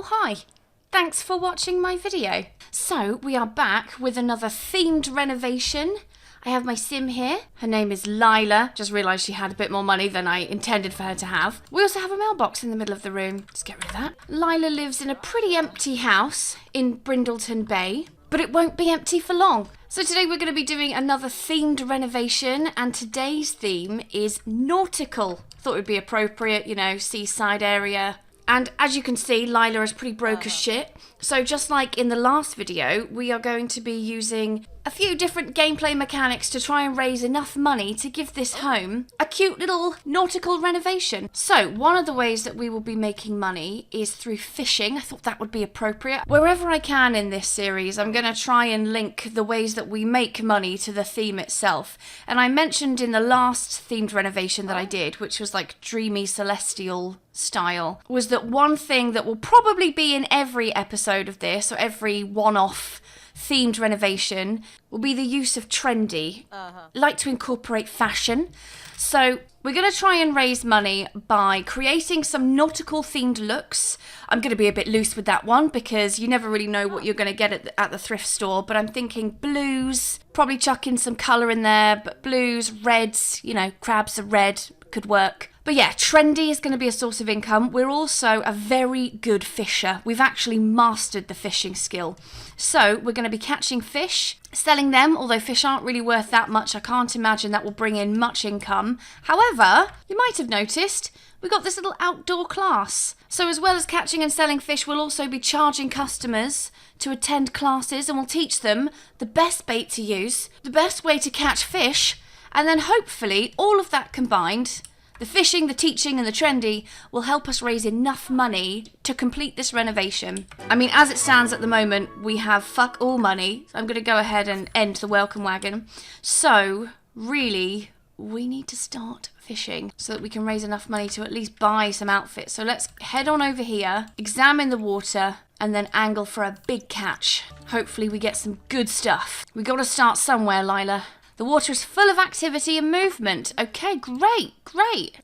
hi, thanks for watching my video. So we are back with another themed renovation. I have my sim here. Her name is Lila. Just realised she had a bit more money than I intended for her to have. We also have a mailbox in the middle of the room. Let's get rid of that. Lila lives in a pretty empty house in Brindleton Bay, but it won't be empty for long. So today we're going to be doing another themed renovation, and today's theme is nautical. Thought it would be appropriate, you know, seaside area. And as you can see, Lila is pretty broke as shit. So just like in the last video, we are going to be using a few different gameplay mechanics to try and raise enough money to give this home a cute little nautical renovation. So one of the ways that we will be making money is through fishing. I thought that would be appropriate. Wherever I can in this series, I'm going to try and link the ways that we make money to the theme itself. And I mentioned in the last themed renovation that I did, which was like dreamy celestial style, was that one thing that will probably be in every episode of this, or every one-off themed renovation, will be the use of trendy. Like to incorporate fashion. So we're going to try and raise money by creating some nautical themed looks. I'm going to be a bit loose with that one because you never really know what you're going to get at the thrift store, but I'm thinking blues, probably chuck in some colour in there, but blues, reds, you know, crabs are red, could work. But yeah, trendy is going to be a source of income. We're also a very good fisher. We've actually mastered the fishing skill. So we're going to be catching fish, selling them, although fish aren't really worth that much. I can't imagine that will bring in much income. However, you might have noticed we got this little outdoor class. So as well as catching and selling fish, we'll also be charging customers to attend classes, and we'll teach them the best bait to use, the best way to catch fish, and then hopefully all of that combined, the fishing, the teaching and the trendy, will help us raise enough money to complete this renovation. I mean, as it stands at the moment, we have fuck all money. So I'm going to go ahead and end the welcome wagon. So really, we need to start fishing so that we can raise enough money to at least buy some outfits. So let's head on over here, examine the water, and then angle for a big catch. Hopefully we get some good stuff. We got to start somewhere, Lila. The water is full of activity and movement. Okay, great.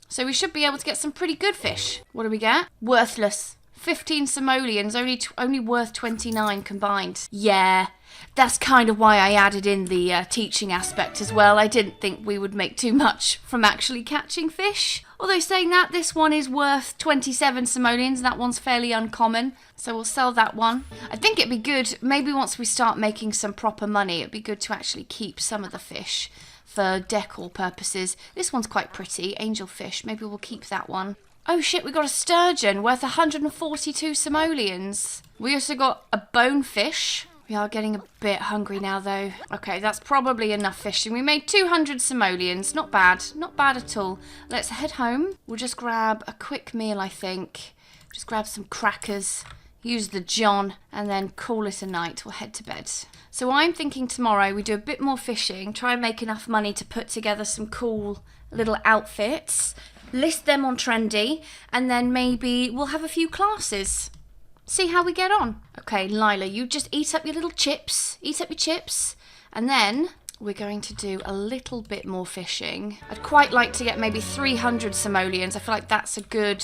So we should be able to get some pretty good fish. What do we get? Worthless. 15 simoleons, only worth 29 combined. Yeah, that's kind of why I added in the teaching aspect as well. I didn't think we would make too much from actually catching fish. Although saying that, this one is worth 27 simoleons. That one's fairly uncommon, so we'll sell that one. I think it'd be good, maybe once we start making some proper money, it'd be good to actually keep some of the fish for decor purposes. This one's quite pretty, angelfish. Maybe we'll keep that one. Oh shit, we got a sturgeon worth 142 simoleons. We also got a bonefish. We are getting a bit hungry now though. Okay, that's probably enough fishing. We made 200 simoleons. Not bad at all. Let's head home. We'll just grab a quick meal, I think. Just grab some crackers, use the John, and then call it a night. We'll head to bed. So I'm thinking tomorrow we do a bit more fishing, try and make enough money to put together some cool little outfits, list them on Trendy, and then maybe we'll have a few classes. See how we get on. Okay, Lila, you just eat up your little chips. Eat up your chips. And then we're going to do a little bit more fishing. I'd quite like to get maybe 300 simoleons. I feel like that's a good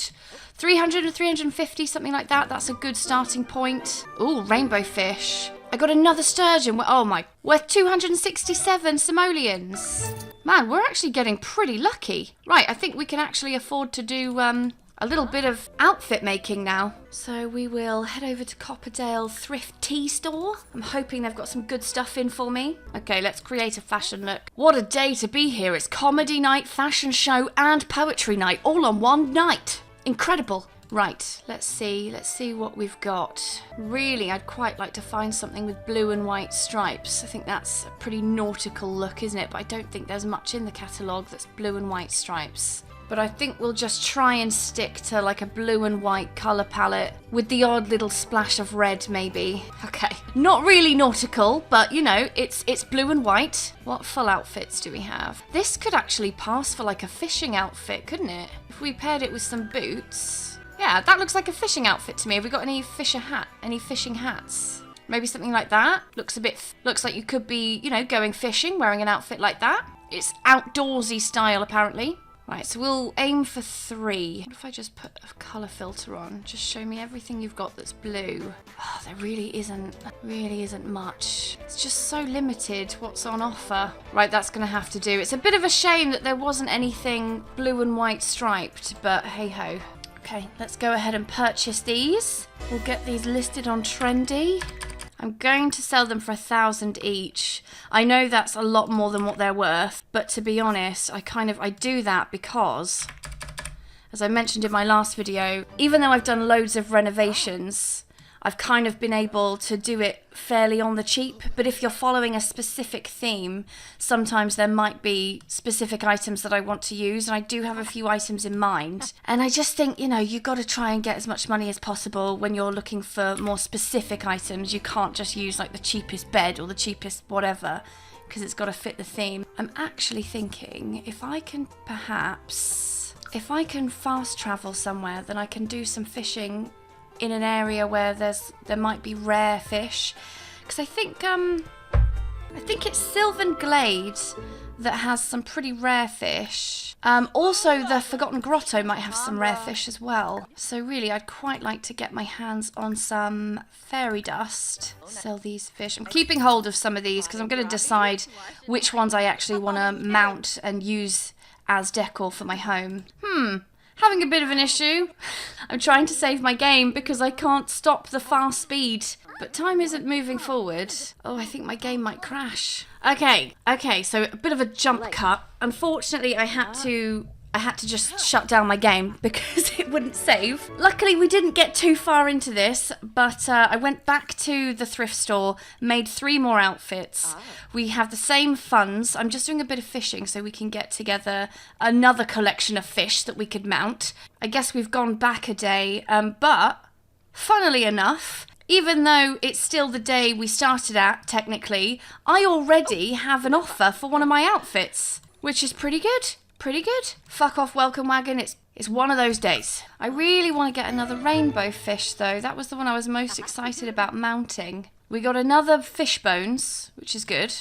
300 or 350, something like that. That's a good starting point. Ooh, rainbow fish. I got another sturgeon. Oh my, worth 267 simoleons. Man, we're actually getting pretty lucky. Right, I think we can actually afford to do a little bit of outfit making now. So we will head over to Copperdale Thrift Tea Store. I'm hoping they've got some good stuff in for me. Okay, let's create a fashion look. What a day to be here. It's comedy night, fashion show, and poetry night all on one night. Incredible. Right, let's see what we've got. Really, I'd quite like to find something with blue and white stripes. I think that's a pretty nautical look, isn't it? But I don't think there's much in the catalogue that's blue and white stripes. But I think we'll just try and stick to like a blue and white colour palette with the odd little splash of red maybe. Okay, not really nautical, but you know, it's blue and white. What full outfits do we have? This could actually pass for like a fishing outfit, couldn't it? If we paired it with some boots. Yeah, that looks like a fishing outfit to me. Have we got any fishing hats? Maybe something like that. Looks like you could be, you know, going fishing wearing an outfit like that. It's outdoorsy style apparently. Right, so we'll aim for 3. What if I just put a colour filter on? Just show me everything you've got that's blue. Oh, there really isn't much. It's just so limited what's on offer. Right, that's going to have to do. It's a bit of a shame that there wasn't anything blue and white striped, but hey ho. Okay, let's go ahead and purchase these. We'll get these listed on Trendy. I'm going to sell them for 1,000 each. I know that's a lot more than what they're worth, but to be honest, I do that because, as I mentioned in my last video, even though I've done loads of renovations, I've kind of been able to do it fairly on the cheap. But if you're following a specific theme, sometimes there might be specific items that I want to use, and I do have a few items in mind. And I just think, you know, you've got to try and get as much money as possible when you're looking for more specific items. You can't just use like the cheapest bed or the cheapest whatever, because it's got to fit the theme. I'm actually thinking if I can fast travel somewhere, then I can do some fishing in an area where there might be rare fish, because I think it's Sylvan Glade that has some pretty rare fish. Also the Forgotten Grotto might have some rare fish as well. So really, I'd quite like to get my hands on some fairy dust. Sell these fish. I'm keeping hold of some of these because I'm going to decide which ones I actually want to mount and use as decor for my home. Having a bit of an issue. I'm trying to save my game because I can't stop the fast speed. But time isn't moving forward. Oh, I think my game might crash. Okay, so a bit of a jump cut. Unfortunately, I had to just shut down my game because it wouldn't save. Luckily, we didn't get too far into this, but I went back to the thrift store, made 3 more outfits. We have the same funds. I'm just doing a bit of fishing so we can get together another collection of fish that we could mount. I guess we've gone back a day, but funnily enough, even though it's still the day we started at, technically, I already have an offer for one of my outfits, which is pretty good. Pretty good. Fuck off, welcome wagon. It's one of those days. I really want to get another rainbow fish, though. That was the one I was most excited about mounting. We got another fish bones, which is good.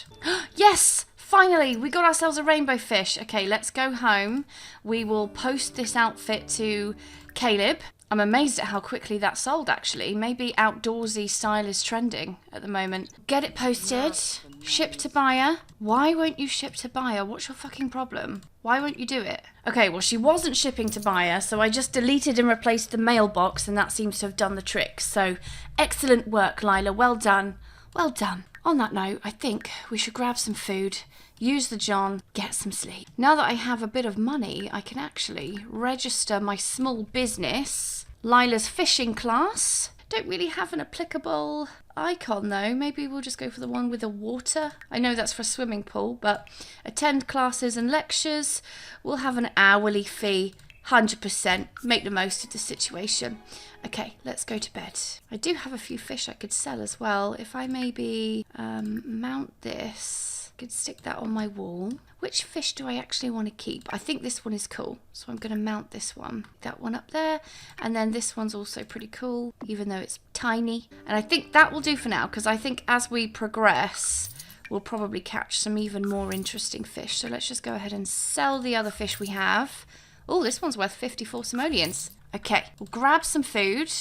Yes! Finally, we got ourselves a rainbow fish. Okay, let's go home. We will post this outfit to Caleb. I'm amazed at how quickly that sold, actually. Maybe outdoorsy style is trending at the moment. Get it posted. Ship to buyer. Why won't you ship to buyer? What's your fucking problem? Why won't you do it? Okay, well, she wasn't shipping to buyer, so I just deleted and replaced the mailbox, and that seems to have done the trick. So, excellent work, Lila. Well done. Well done. On that note, I think we should grab some food, use the John, get some sleep. Now that I have a bit of money, I can actually register my small business, Lila's fishing class. Don't really have an applicable icon though. Maybe we'll just go for the one with the water. I know that's for a swimming pool, but attend classes and lectures. We'll have an hourly fee, 100%. Make the most of the situation. Okay, let's go to bed. I do have a few fish I could sell as well. If I maybe mount this, I could stick that on my wall. Which fish do I actually want to keep? I think this one is cool, so I'm going to mount this one. That one up there, and then this one's also pretty cool, even though it's tiny. And I think that will do for now, because I think as we progress, we'll probably catch some even more interesting fish. So let's just go ahead and sell the other fish we have. Oh, this one's worth 54 simoleons. Okay, we'll grab some food.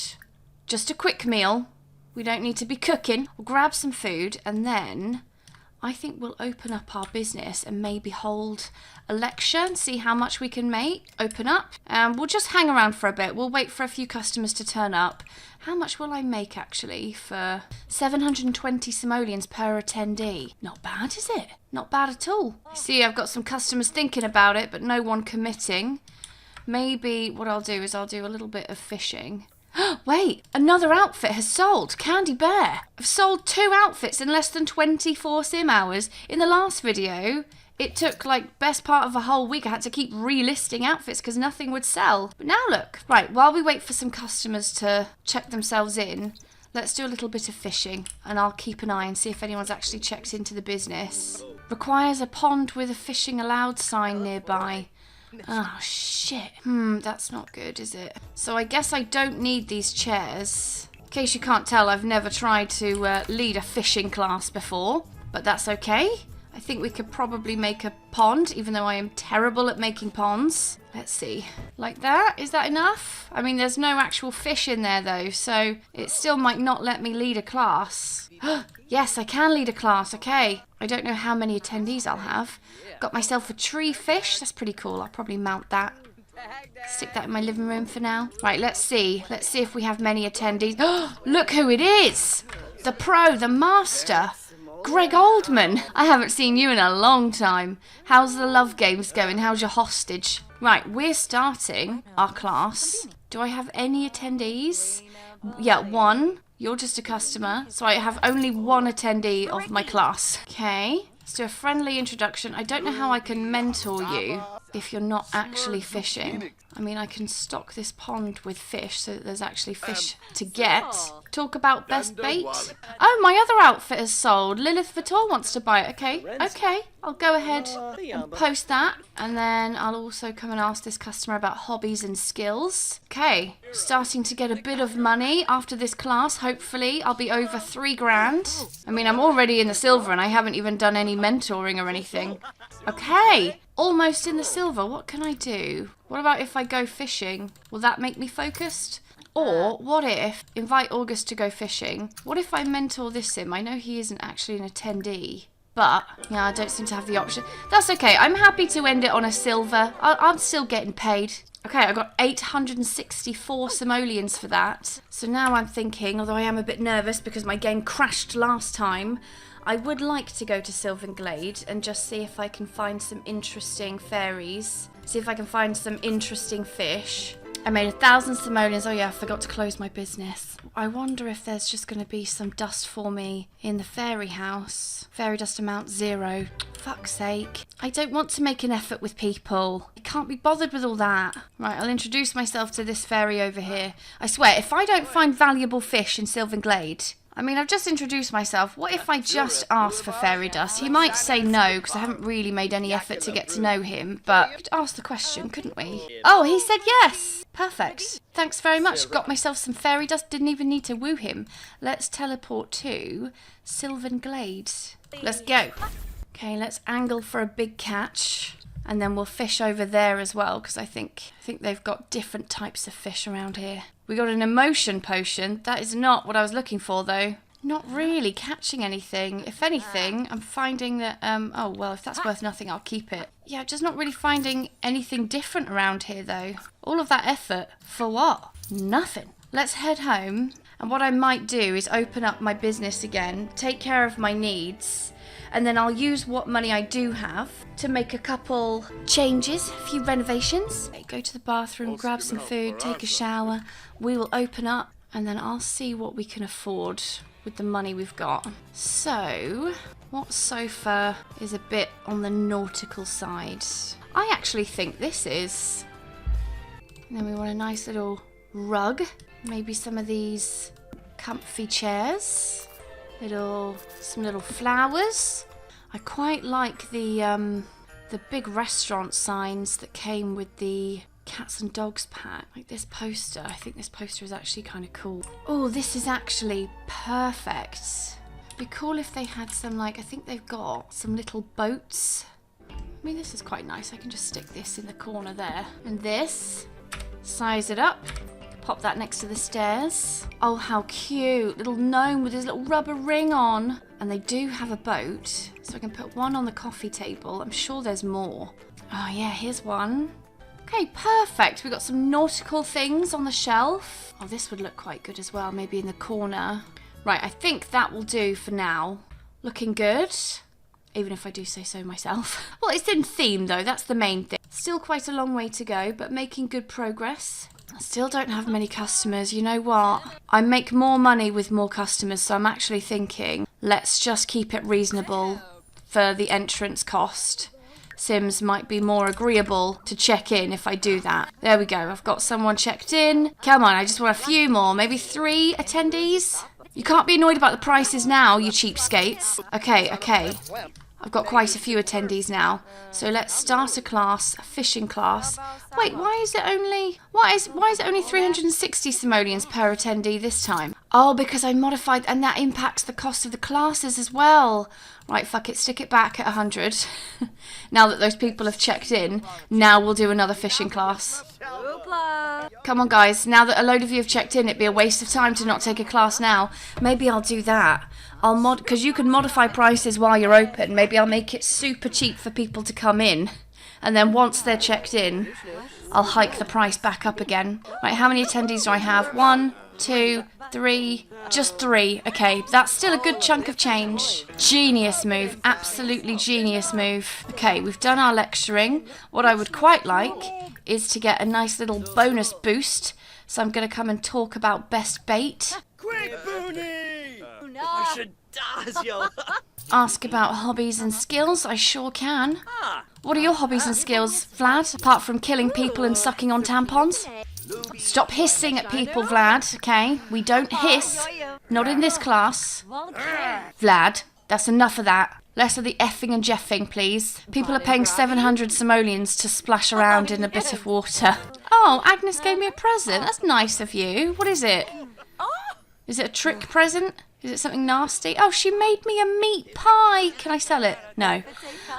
Just a quick meal. We don't need to be cooking. We'll grab some food, and then I think we'll open up our business and maybe hold a lecture and see how much we can make. Open up, and we'll just hang around for a bit. We'll wait for a few customers to turn up. How much will I make actually for 720 simoleons per attendee? Not bad, is it? Not bad at all. See, I've got some customers thinking about it, but no one committing. Maybe what I'll do is I'll do a little bit of fishing. Wait, another outfit has sold. Candy Bear. I've sold 2 outfits in less than 24 sim hours. In the last video, it took like best part of a whole week. I had to keep relisting outfits because nothing would sell. But now look. Right, while we wait for some customers to check themselves in, let's do a little bit of fishing, and I'll keep an eye and see if anyone's actually checked into the business. Requires a pond with a fishing allowed sign nearby. Oh, shit. That's not good, is it? So I guess I don't need these chairs. In case you can't tell, I've never tried to lead a fishing class before, but that's okay. I think we could probably make a pond, even though I am terrible at making ponds. Let's see. Like that? Is that enough? I mean, there's no actual fish in there, though, so it still might not let me lead a class. Yes, I can lead a class. Okay. I don't know how many attendees I'll have. Got myself a tree fish. That's pretty cool. I'll probably mount that. Stick that in my living room for now. Right, let's see. Let's see if we have many attendees. Look who it is! The pro, the master. Greg Oldman. I haven't seen you in a long time. How's the love games going? How's your hostage? Right, we're starting our class. Do I have any attendees? Yeah, one. You're just a customer. So I have only one attendee of my class. Okay. Let's do a friendly introduction. I don't know how I can mentor you if you're not actually fishing. I mean, I can stock this pond with fish so that there's actually fish to get. Talk about best bait. Oh, my other outfit is sold. Lilith Vitor wants to buy it. Okay, okay. I'll go ahead and post that. And then I'll also come and ask this customer about hobbies and skills. Okay, starting to get a bit of money after this class. Hopefully, I'll be over 3 grand. I mean, I'm already in the silver and I haven't even done any mentoring or anything. Okay, almost in the silver. What can I do? What about if I go fishing? Will that make me focused? Or what if, invite August to go fishing, what if I mentor this sim? I know he isn't actually an attendee, but yeah, I don't seem to have the option. That's okay, I'm happy to end it on a silver. I'm still getting paid. Okay, I got 864 simoleons for that. So now I'm thinking, although I am a bit nervous because my game crashed last time, I would like to go to Sylvan Glade and just see if I can find some interesting fairies. See if I can find some interesting fish. I made 1,000 simoleons. Oh yeah, I forgot to close my business. I wonder if there's just going to be some dust for me in the fairy house. Fairy dust amount 0. Fuck's sake. I don't want to make an effort with people. I can't be bothered with all that. Right, I'll introduce myself to this fairy over here. I swear, if I don't find valuable fish in Sylvan Glade... I mean, I've just introduced myself. What if I just ask for fairy dust? He might say no, because I haven't really made any effort to get to know him. But we could ask the question, couldn't we? Oh, he said yes! Perfect. Thanks very much. Got myself some fairy dust. Didn't even need to woo him. Let's teleport to Sylvan Glade. Let's go. Okay, let's angle for a big catch. And then we'll fish over there as well, because I think they've got different types of fish around here. We got an emotion potion. That is not what I was looking for, though. Not really catching anything. If anything, I'm finding that, oh, well, if that's worth nothing, I'll keep it. Yeah, just not really finding anything different around here, though. All of that effort, for what? Nothing. Let's head home, and what I might do is open up my business again, take care of my needs, and then I'll use what money I do have to make a couple changes, a few renovations. Go to the bathroom, grab some food, take a shower. We will open up and then I'll see what we can afford with the money we've got. So, what sofa is a bit on the nautical side? I actually think this is. And then we want a nice little rug. Maybe some of these comfy chairs. Some little flowers. I quite like the big restaurant signs that came with the cats and dogs pack. Like this poster. I think this poster is actually kind of cool. Oh, this is actually perfect. It'd be cool if they had some, like, I think they've got some little boats. I mean, this is quite nice. I can just stick this in the corner there. And this, size it up. Pop that next to the stairs. Oh, how cute. Little gnome with his little rubber ring on. And they do have a boat. So I can put one on the coffee table. I'm sure there's more. Oh, yeah, here's one. Okay, perfect. We've got some nautical things on the shelf. Oh, this would look quite good as well. Maybe in the corner. Right, I think that will do for now. Looking good. Even if I do say so myself. Well, it's in theme, though. That's the main thing. Still quite a long way to go, but making good progress. I still don't have many customers. You know what? I make more money with more customers, so I'm actually thinking, let's just keep it reasonable for the entrance cost. Sims might be more agreeable to check in if I do that. There we go. I've got someone checked in. Come on, I just want a few more. Maybe 3 attendees? You can't be annoyed about the prices now, you cheapskates. Okay. I've got quite a few attendees now. So let's start a class, a fishing class. Wait, why is it only 360 simoleons per attendee this time? Oh, because I modified, and that impacts the cost of the classes as well. Right, fuck it, stick it back at 100. Now that those people have checked in, now we'll do another fishing class. Come on, guys, now that a load of you have checked in, it'd be a waste of time to not take a class now. Maybe I'll do that. Because you can modify prices while you're open. Maybe I'll make it super cheap for people to come in. And then once they're checked in, I'll hike the price back up again. Right, how many attendees do I have? 1, 2, 3, just 3. Okay, that's still a good chunk of change. Genius move, absolutely genius move. Okay, we've done our lecturing. What I would quite like is to get a nice little bonus boost. So I'm going to come and talk about best bait. Quick, Booney! I should dance, yo. Ask about hobbies and skills. I sure can. What are your hobbies and skills, Vlad? Apart from killing people and sucking on tampons? Stop hissing at people, Vlad, okay? We don't hiss. Not in this class. Vlad, that's enough of that. Less of the effing and jeffing, please. People are paying 700 simoleons to splash around in a bit of water. Oh, Agnes gave me a present. That's nice of you. What is it? Is it a trick present? Is it something nasty? Oh, she made me a meat pie. Can I sell it? No.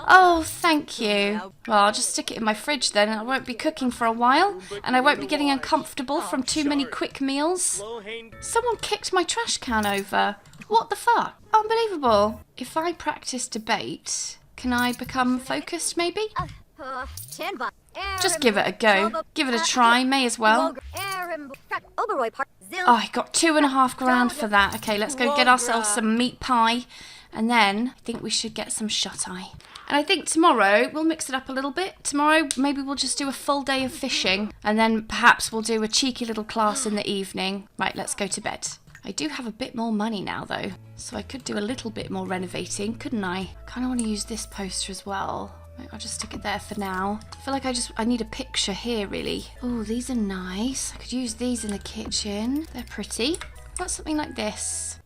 Oh, thank you. Well, I'll just stick it in my fridge then. I won't be cooking for a while. And I won't be getting uncomfortable from too many quick meals. Someone kicked my trash can over. What the fuck? Unbelievable. If I practice debate, can I become focused maybe? Just give it a go. Give it a try, may as well. Oh, I got 2.5 grand for that. Okay, let's go get ourselves some meat pie. And then I think we should get some shut-eye. And I think tomorrow we'll mix it up a little bit. Tomorrow maybe we'll just do a full day of fishing. And then perhaps we'll do a cheeky little class in the evening. Right, let's go to bed. I do have a bit more money now though. So I could do a little bit more renovating, couldn't I? I kind of want to use this poster as well. I'll just stick it there for now. I feel like I need a picture here, really. Oh, these are nice. I could use these in the kitchen. They're pretty. Got something like this.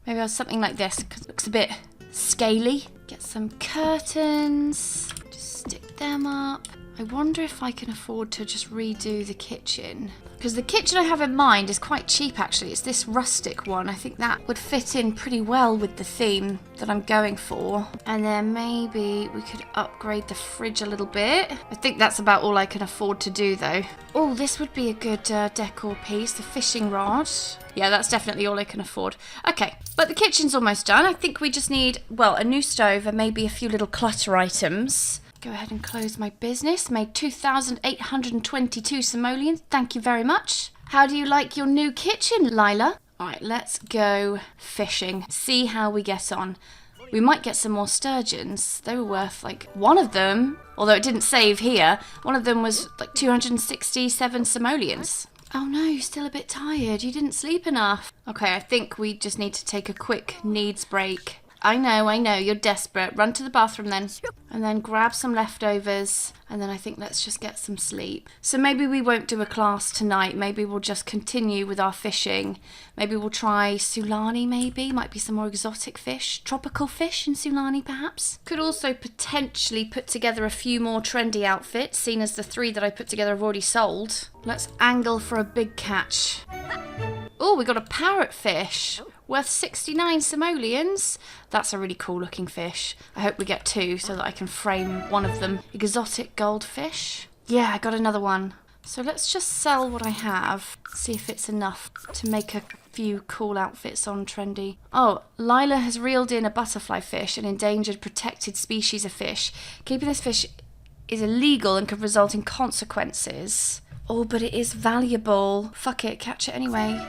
Maybe I'll something like this, because it looks a bit scaly. Get some curtains. Just stick them up. I wonder if I can afford to just redo the kitchen. Because the kitchen I have in mind is quite cheap, actually. It's this rustic one. I think that would fit in pretty well with the theme that I'm going for. And then maybe we could upgrade the fridge a little bit. I think that's about all I can afford to do, though. Oh, this would be a good decor piece. The fishing rod. Yeah, that's definitely all I can afford. Okay, but the kitchen's almost done. I think we just need, well, a new stove and maybe a few little clutter items. Go ahead and close my business. Made 2,822 simoleons. Thank you very much. How do you like your new kitchen, Lila? All right, let's go fishing. See how we get on. We might get some more sturgeons. They were worth like one of them, although it didn't save here, one of them was like 267 simoleons. Oh no, you're still a bit tired. You didn't sleep enough. Okay, I think we just need to take a quick needs break. I know, you're desperate. Run to the bathroom then. And then grab some leftovers. And then I think let's just get some sleep. So maybe we won't do a class tonight. Maybe we'll just continue with our fishing. Maybe we'll try Sulani maybe. Might be some more exotic fish. Tropical fish in Sulani perhaps. Could also potentially put together a few more trendy outfits, seeing as the 3 that I put together have already sold. Let's angle for a big catch. Oh, we got a parrotfish. Worth 69 simoleons. That's a really cool looking fish. I hope we get 2 so that I can frame one of them. Exotic goldfish. Yeah, I got another one. So let's just sell what I have. See if it's enough to make a few cool outfits on trendy. Oh, Lila has reeled in a butterfly fish, an endangered protected species of fish. Keeping this fish is illegal and could result in consequences. Oh, but it is valuable. Fuck it, catch it anyway.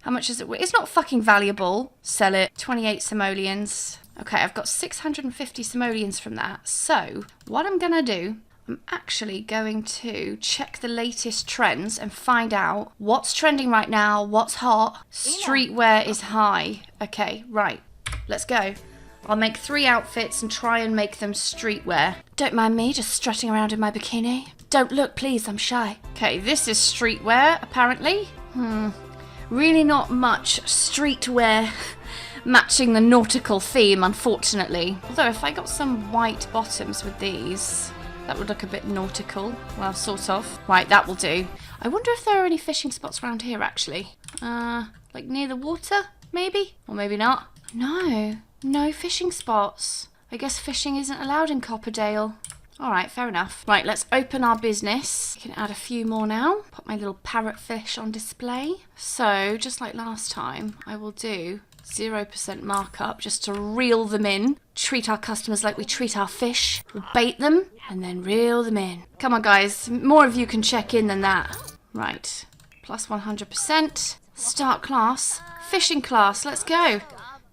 How much is it? It's not fucking valuable. Sell it. 28 simoleons. Okay, I've got 650 simoleons from that. So, what I'm gonna do, I'm actually going to check the latest trends and find out what's trending right now, what's hot. Streetwear is high. Okay, right. Let's go. I'll make 3 outfits and try and make them streetwear. Don't mind me just strutting around in my bikini. Don't look, please, I'm shy. Okay, this is streetwear, apparently. Really not much streetwear matching the nautical theme, unfortunately. Although if I got some white bottoms with these, that would look a bit nautical. Well, sort of. Right, that will do. I wonder if there are any fishing spots around here, actually. Like near the water, maybe? Or maybe not. No, no fishing spots. I guess fishing isn't allowed in Copperdale. All right, fair enough. Right, let's open our business. You can add a few more now. Put my little parrotfish on display. So, just like last time, I will do 0% markup just to reel them in. Treat our customers like we treat our fish. We'll bait them and then reel them in. Come on, guys. More of you can check in than that. Right, plus 100%. Start class. Fishing class, let's go.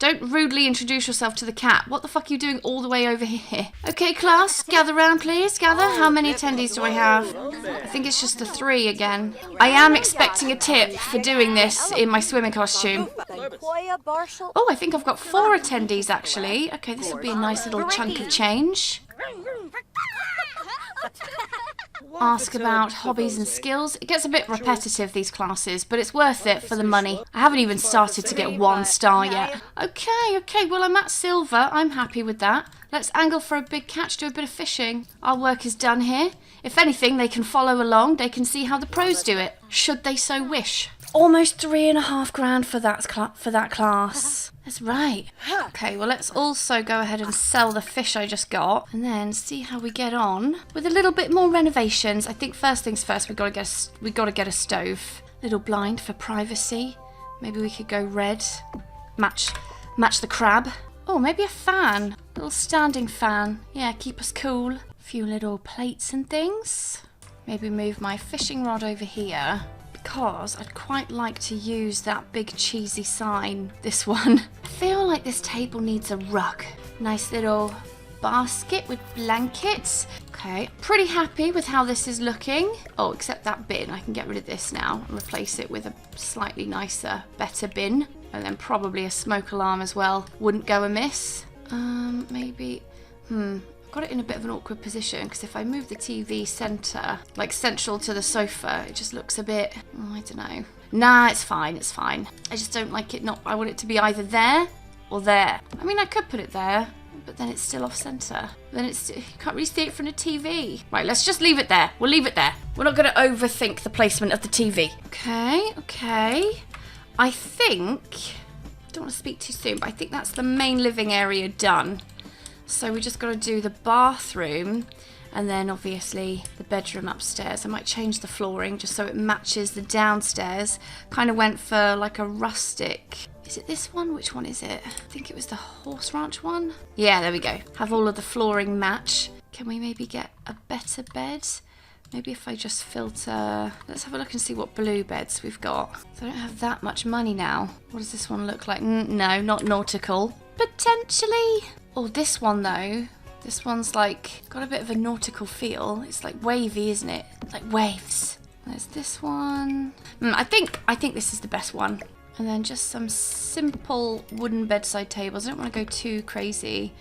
Don't rudely introduce yourself to the cat. What the fuck are you doing all the way over here? Okay, class, gather round, please. Gather. How many attendees do I have? I think it's just the 3 again. I am expecting a tip for doing this in my swimming costume. Oh, I think I've got 4 attendees, actually. Okay, this will be a nice little chunk of change. Ask about hobbies and skills. It gets a bit repetitive, these classes, but it's worth it for the money. I haven't even started to get 1 star yet. Okay, well, I'm at silver. I'm happy with that. Let's angle for a big catch, do a bit of fishing. Our work is done here. If anything, they can follow along. They can see how the pros do it, should they so wish. Almost 3.5 grand for that class. That's right. Okay, well, let's also go ahead and sell the fish I just got, and then see how we get on with a little bit more renovations. I think first things first, we got to get a stove. Little blind for privacy. Maybe we could go red. Match the crab. Oh, maybe a fan. Little standing fan. Yeah, keep us cool. A few little plates and things. Maybe move my fishing rod over here, because I'd quite like to use that big cheesy sign, this one. I feel like this table needs a rug. Nice little basket with blankets. Okay, pretty happy with how this is looking. Oh, except that bin. I can get rid of this now and replace it with a slightly nicer, better bin. And then probably a smoke alarm as well. Wouldn't go amiss. Maybe, got it in a bit of an awkward position, because if I move the TV centre, like central to the sofa, it just looks a bit, I don't know. Nah, it's fine. I just don't like it, I want it to be either there or there. I mean, I could put it there, but then it's still off centre. Then you can't really see it from the TV. Right, let's just leave it there. We'll leave it there. We're not going to overthink the placement of the TV. Okay. I think, don't want to speak too soon, but I think that's the main living area done. So we just got to do the bathroom and then obviously the bedroom upstairs. I might change the flooring just so it matches the downstairs. Kind of went for like a rustic. Is it this one? Which one is it? I think it was the horse ranch one. Yeah, there we go. Have all of the flooring match. Can we maybe get a better bed? Maybe if I just filter. Let's have a look and see what blue beds we've got. So I don't have that much money now. What does this one look like? No, not Nautical. Potentially. Oh, this one though. This one's like got a bit of a nautical feel. It's like wavy, isn't it? Like waves. There's this one. I think this is the best one. And then just some simple wooden bedside tables. I don't want to go too crazy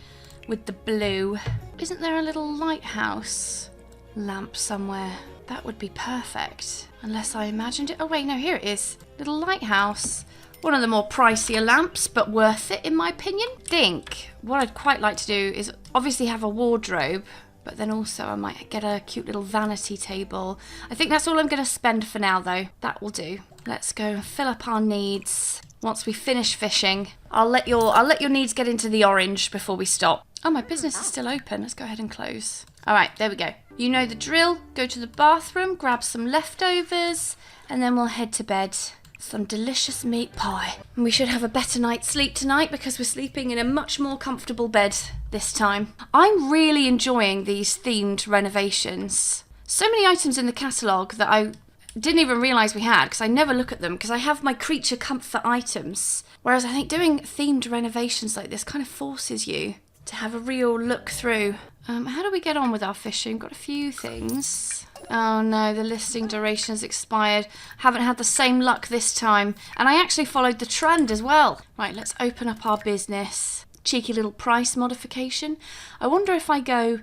with the blue. Isn't there a little lighthouse lamp somewhere? That would be perfect. Unless I imagined it. Oh wait, no, here it is. Little lighthouse. One of the more pricier lamps, but worth it in my opinion. Think what I'd quite like to do is obviously have a wardrobe, but then also I might get a cute little vanity table. I think that's all I'm going to spend for now though. That will do. Let's go and fill up our needs. Once we finish fishing, I'll let your needs get into the orange before we stop. Oh, my business is still open. Let's go ahead and close. All right, there we go. You know the drill. Go to the bathroom, grab some leftovers, and then we'll head to bed. Some delicious meat pie. And we should have a better night's sleep tonight because we're sleeping in a much more comfortable bed this time. I'm really enjoying these themed renovations. So many items in the catalogue that I didn't even realise we had because I never look at them because I have my creature comfort items. Whereas I think doing themed renovations like this kind of forces you to have a real look through. How do we get on with our fishing? Got a few things. Oh no, the listing duration has expired. Haven't had the same luck this time. And I actually followed the trend as well. Right, let's open up our business. Cheeky little price modification. I wonder if I go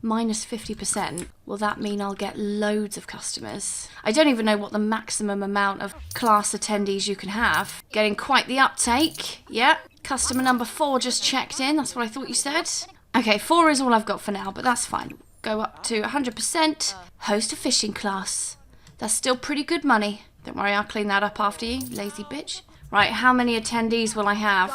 minus 50%, will that mean I'll get loads of customers? I don't even know what the maximum amount of class attendees you can have. Getting quite the uptake. Yeah, customer number 4 just checked in. That's what I thought you said. Okay, 4 is all I've got for now, but that's fine. Go up to 100%. Host a fishing class. That's still pretty good money. Don't worry, I'll clean that up after you, lazy bitch. Right, how many attendees will I have?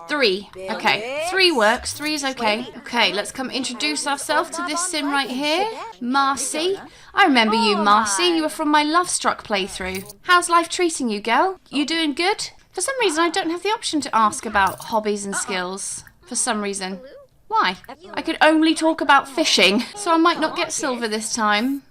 3. Okay, 3 works. 3 is okay. Okay, let's come introduce ourselves to this sim right here. Marcy. I remember you, Marcy. You were from my Love Struck playthrough. How's life treating you, girl? You doing good? For some reason, I don't have the option to ask about hobbies and skills. For some reason. Why? I could only talk about fishing, so I might not get silver this time.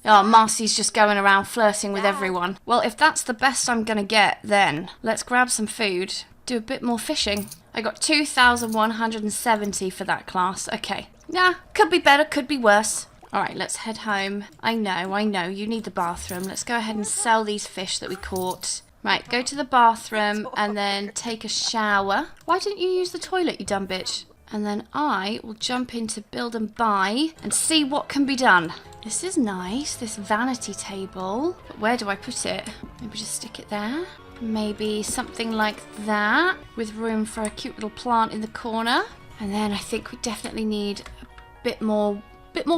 Oh, Marcy's just going around flirting with everyone. Well, if that's the best I'm gonna get, then let's grab some food. Do a bit more fishing. I got 2,170 for that class. Okay. Nah, could be better, could be worse. Alright, let's head home. I know, you need the bathroom. Let's go ahead and sell these fish that we caught. Right, go to the bathroom and then take a shower. Why didn't you use the toilet, you dumb bitch? And then I will jump into build and buy and see what can be done. This is nice, this vanity table. But where do I put it? Maybe just stick it there. Maybe something like that with room for a cute little plant in the corner. And then I think we definitely need a bit more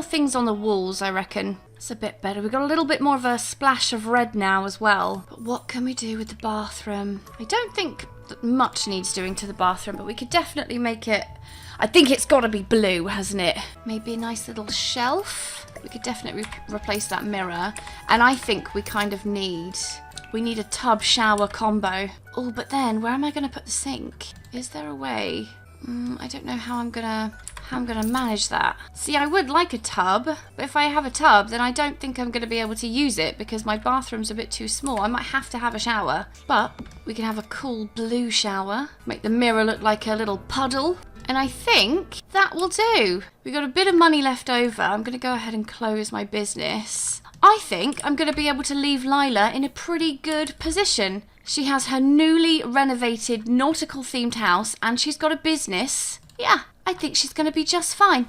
things on the walls, I reckon. It's a bit better. We've got a little bit more of a splash of red now as well. But what can we do with the bathroom? I don't think that much needs doing to the bathroom, but we could definitely make it... I think it's got to be blue, hasn't it? Maybe a nice little shelf. We could definitely replace that mirror. And I think we kind of need... We need a tub shower combo. Oh, but then where am I going to put the sink? Is there a way? I don't know how I'm gonna manage that. See, I would like a tub, but if I have a tub, then I don't think I'm gonna be able to use it because my bathroom's a bit too small. I might have to have a shower, but we can have a cool blue shower, make the mirror look like a little puddle, and I think that will do. We've got a bit of money left over. I'm gonna go ahead and close my business. I think I'm gonna be able to leave Lila in a pretty good position. She has her newly renovated nautical themed house and she's got a business. Yeah, I think she's going to be just fine.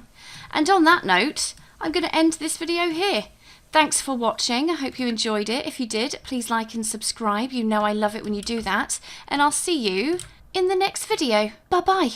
And on that note, I'm going to end this video here. Thanks for watching. I hope you enjoyed it. If you did, please like and subscribe. You know I love it when you do that. And I'll see you in the next video. Bye-bye.